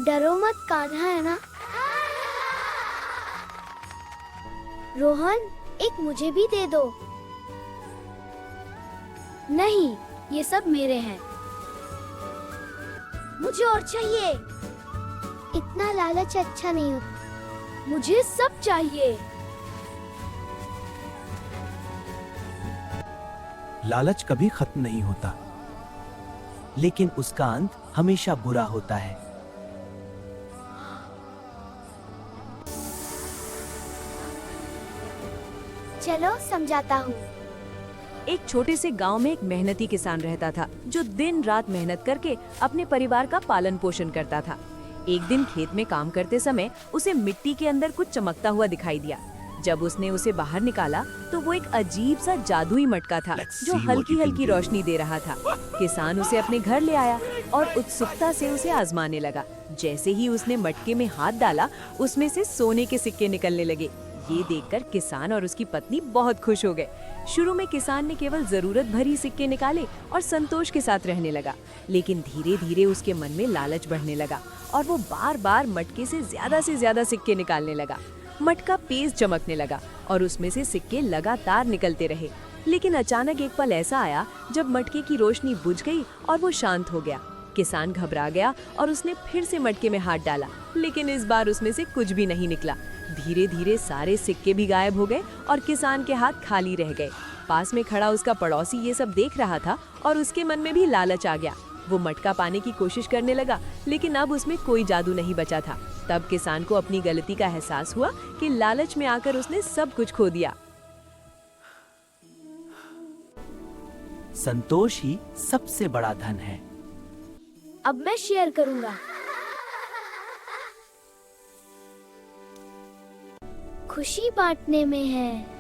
डरो मत, कान्हा है ना। रोहन, एक मुझे भी दे दो। नहीं, ये सब मेरे हैं। मुझे और चाहिए। इतना लालच अच्छा नहीं होता। मुझे सब चाहिए। लालच कभी खत्म नहीं होता, लेकिन उसका अंत हमेशा बुरा होता है। चलो समझाता हूँ। एक छोटे से गांव में एक मेहनती किसान रहता था जो दिन रात मेहनत करके अपने परिवार का पालन पोषण करता था। एक दिन खेत में काम करते समय उसे मिट्टी के अंदर कुछ चमकता हुआ दिखाई दिया। जब उसने उसे बाहर निकाला तो वो एक अजीब सा जादुई मटका था जो हल्की हल्की रोशनी दे रहा था। किसान उसे अपने घर ले आया और उत्सुकता से उसे आजमाने लगा। जैसे ही उसने मटके में हाथ डाला, उसमें से सोने के सिक्के निकलने लगे। ये देखकर किसान और उसकी पत्नी बहुत खुश हो गए। शुरू में किसान ने केवल जरूरत भरी सिक्के निकाले और संतोष के साथ रहने लगा, लेकिन धीरे धीरे उसके मन में लालच बढ़ने लगा और वो बार बार मटके से ज्यादा सिक्के निकालने लगा। मटका तेज चमकने लगा और उसमें से सिक्के लगातार निकलते रहे। लेकिन अचानक एक पल ऐसा आया जब मटके की रोशनी बुझ गई और वो शांत हो गया। किसान घबरा गया और उसने फिर से मटके में हाथ डाला, लेकिन इस बार उसमें से कुछ भी नहीं निकला। धीरे धीरे सारे सिक्के भी गायब हो गए और किसान के हाथ खाली रह गए। पास में खड़ा उसका पड़ोसी ये सब देख रहा था और उसके मन में भी लालच आ गया। वो मटका पाने की कोशिश करने लगा, लेकिन अब उसमें कोई जादू नहीं बचा था। तब किसान को अपनी गलती का एहसास हुआ कि लालच में आकर उसने सब कुछ खो दिया। संतोष ही सबसे बड़ा धन है। अब मैं शेयर करूंगा। खुशी बांटने में है।